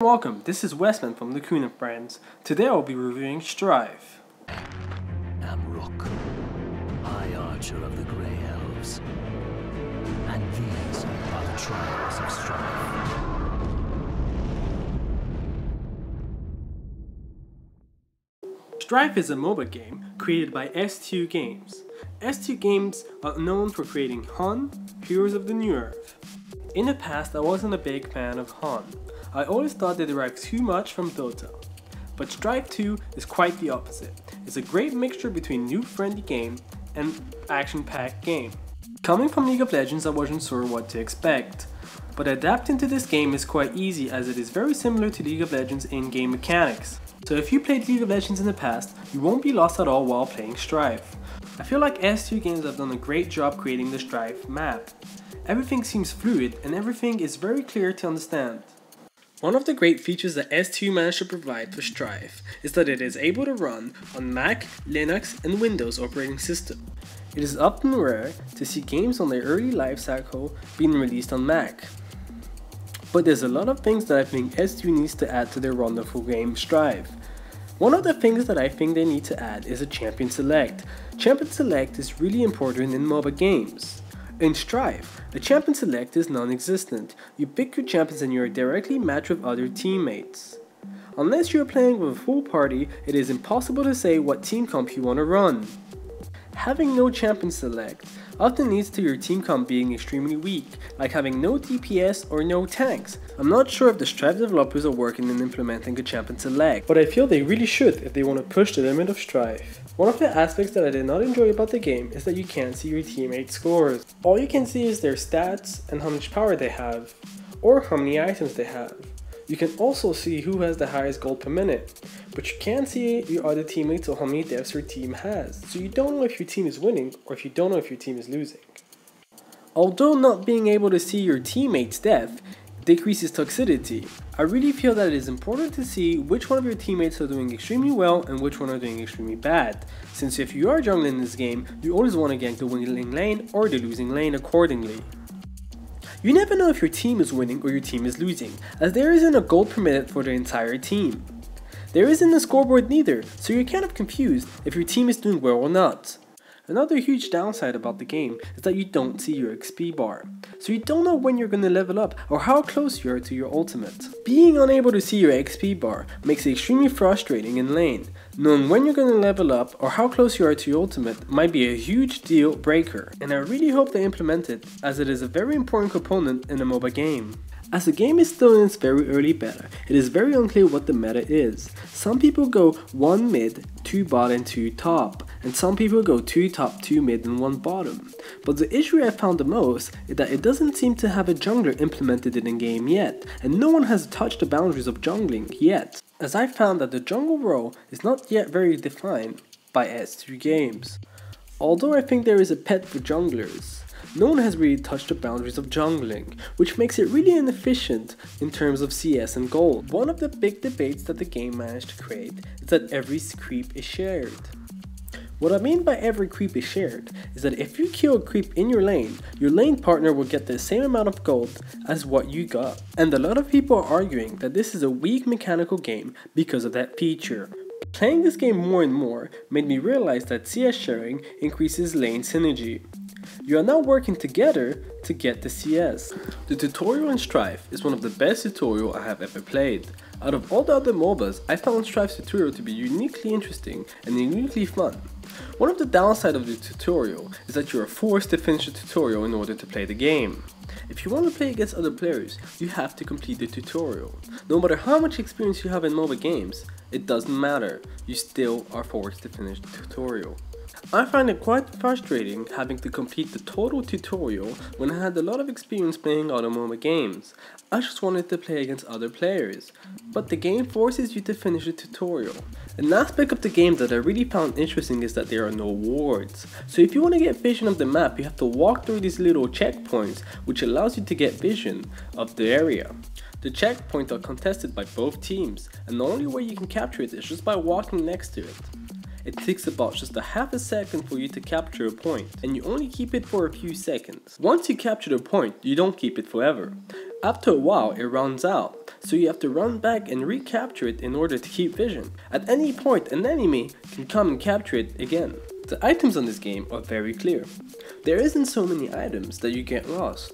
Welcome, this is Westman from the Kuna Friends. Today I'll be reviewing Strife. I'm Rook, High Archer of the Grey Elves, and these are the trials of Strife. Strife is a MOBA game created by S2 Games. S2 Games are known for creating HUN, Heroes of the New Earth. In the past, I wasn't a big fan of HUN. I always thought they derived too much from Dota. But Strife 2 is quite the opposite. It's a great mixture between new friendly game and action-packed game. Coming from League of Legends, I wasn't sure what to expect. But adapting to this game is quite easy as it is very similar to League of Legends in-game mechanics. So if you played League of Legends in the past, you won't be lost at all while playing Strife. I feel like S2 Games have done a great job creating the Strife map. Everything seems fluid and everything is very clear to understand. One of the great features that S2 managed to provide for Strife is that it is able to run on Mac, Linux, and Windows operating system. It is often rare to see games on their early life cycle being released on Mac. But there's a lot of things that I think S2 needs to add to their wonderful game Strife. One of the things that I think they need to add is a champion select. Champion select is really important in MOBA games. In Strife, a champion select is non-existent. You pick your champions and you are directly matched with other teammates. Unless you are playing with a full party, it is impossible to say what team comp you want to run. Having no champion select often leads to your team comp being extremely weak, like having no DPS or no tanks. I'm not sure if the Strife developers are working on implementing a champion select, but I feel they really should if they want to push the limit of Strife. One of the aspects that I did not enjoy about the game is that you can't see your teammates' scores. All you can see is their stats and how much power they have, or how many items they have. You can also see who has the highest gold per minute, but you can't see your other teammates or how many deaths your team has, so you don't know if your team is winning or if you don't know if your team is losing. Although not being able to see your teammates' death decreases toxicity, I really feel that it is important to see which one of your teammates are doing extremely well and which one are doing extremely bad, since if you are jungling in this game, you always want to gank the winning lane or the losing lane accordingly. You never know if your team is winning or your team is losing, as there isn't a gold per minute for the entire team. There isn't a scoreboard neither, so you're kind of confused if your team is doing well or not. Another huge downside about the game is that you don't see your XP bar, so you don't know when you're going to level up or how close you are to your ultimate. Being unable to see your XP bar makes it extremely frustrating in lane. Knowing when you're going to level up or how close you are to your ultimate might be a huge deal breaker, and I really hope they implement it as it is a very important component in a MOBA game. As the game is still in its very early beta, it is very unclear what the meta is. Some people go 1 mid, 2 bot and 2 top, and some people go 2 top, 2 mid and 1 bottom. But the issue I found the most is that it doesn't seem to have a jungler implemented in game yet, and no one has touched the boundaries of jungling yet, as I found that the jungle role is not yet very defined by S2 Games. Although I think there is a pet for junglers, no one has really touched the boundaries of jungling, which makes it really inefficient in terms of CS and gold. One of the big debates that the game managed to create is that every creep is shared. What I mean by every creep is shared is that if you kill a creep in your lane partner will get the same amount of gold as what you got. And a lot of people are arguing that this is a weak mechanical game because of that feature. Playing this game more and more made me realize that CS sharing increases lane synergy. You are now working together to get the CS. The tutorial in Strife is one of the best tutorials I have ever played. Out of all the other MOBAs, I found Strife's tutorial to be uniquely interesting and uniquely fun. One of the downsides of the tutorial is that you are forced to finish the tutorial in order to play the game. If you want to play against other players, you have to complete the tutorial. No matter how much experience you have in MOBA games, it doesn't matter, you still are forced to finish the tutorial. I find it quite frustrating having to complete the total tutorial when I had a lot of experience playing other MOBA games. I just wanted to play against other players, but the game forces you to finish the tutorial. An aspect of the game that I really found interesting is that there are no wards. So if you want to get vision of the map, you have to walk through these little checkpoints, which allows you to get vision of the area. The checkpoints are contested by both teams, and the only way you can capture it is just by walking next to it. It takes about just a half a second for you to capture a point, and you only keep it for a few seconds. Once you capture the point, you don't keep it forever. After a while, it runs out, so you have to run back and recapture it in order to keep vision. At any point, an enemy can come and capture it again. The items on this game are very clear. There isn't so many items that you get lost.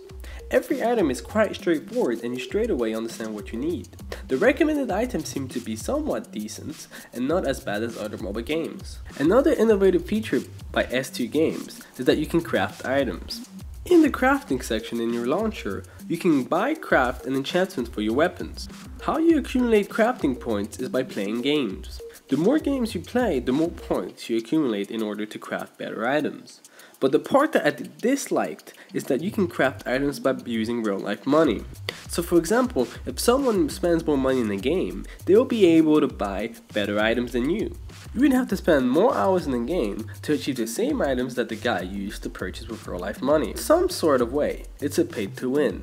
Every item is quite straightforward and you straight away understand what you need. The recommended items seem to be somewhat decent and not as bad as other mobile games. Another innovative feature by S2 Games is that you can craft items. In the crafting section in your launcher, you can buy, craft, and enchantments for your weapons. How you accumulate crafting points is by playing games. The more games you play, the more points you accumulate in order to craft better items. But the part that I disliked is that you can craft items by using real life money. So for example, if someone spends more money in a game, they'll be able to buy better items than you. You would have to spend more hours in the game to achieve the same items that the guy used to purchase with real life money. In some sort of way, it's a pay to win.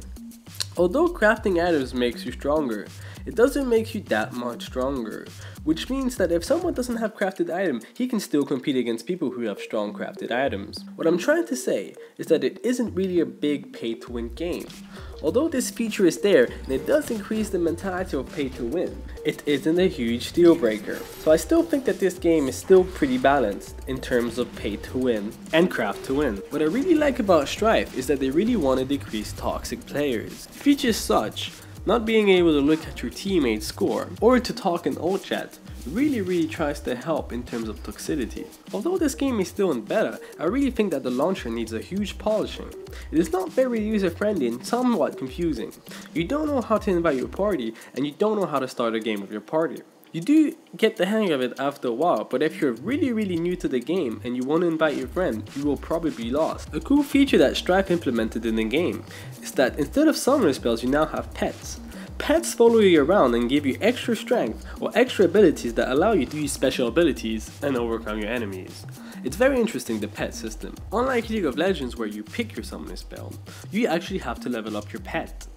Although crafting items makes you stronger, it doesn't make you that much stronger, which means that if someone doesn't have crafted item, he can still compete against people who have strong crafted items. What I'm trying to say is that it isn't really a big pay to win game. Although this feature is there and it does increase the mentality of pay to win, it isn't a huge deal breaker. So I still think that this game is still pretty balanced in terms of pay to win and craft to win. What I really like about Strife is that they really want to decrease toxic players. Features such not being able to look at your teammate's score or to talk in alt chat really tries to help in terms of toxicity. Although this game is still in beta, I really think that the launcher needs a huge polishing. It is not very user friendly and somewhat confusing. You don't know how to invite your party and you don't know how to start a game with your party. You do get the hang of it after a while, but if you're really new to the game and you want to invite your friend, you will probably be lost. A cool feature that Strife implemented in the game is that instead of summoner spells, you now have pets. Pets follow you around and give you extra strength or extra abilities that allow you to use special abilities and overcome your enemies. It's very interesting, the pet system. Unlike League of Legends where you pick your summoner spell, you actually have to level up your pet.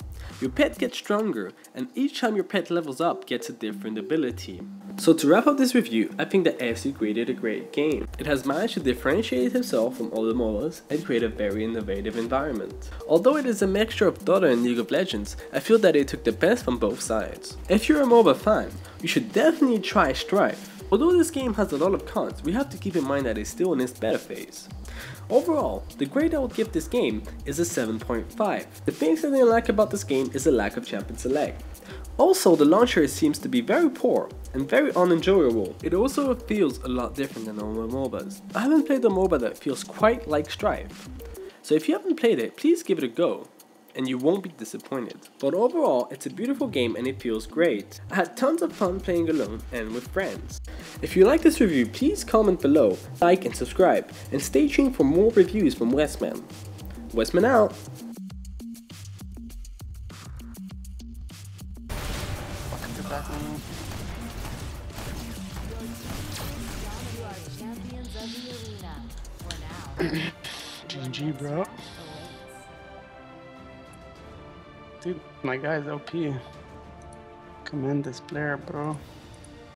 Your pet gets stronger, and each time your pet levels up gets a different ability. So to wrap up this review, I think that S2 created a great game. It has managed to differentiate itself from other MOBAs and create a very innovative environment. Although it is a mixture of Dota and League of Legends, I feel that it took the best from both sides. If you're a MOBA fan, you should definitely try Strife. Although this game has a lot of cons, we have to keep in mind that it's still in its beta phase. Overall, the grade I would give this game is a 7.5. The things that I didn't like about this game is the lack of champion select. Also, the launcher seems to be very poor and very unenjoyable. It also feels a lot different than normal MOBAs. I haven't played a MOBA that feels quite like Strife. So if you haven't played it, please give it a go, and you won't be disappointed. But overall, it's a beautiful game and it feels great. I had tons of fun playing alone and with friends. If you like this review, please comment below, like and subscribe, and stay tuned for more reviews from Westman. Westman out! Welcome to Batman. GG, bro. Dude, my guy's OP. Commend this player, bro.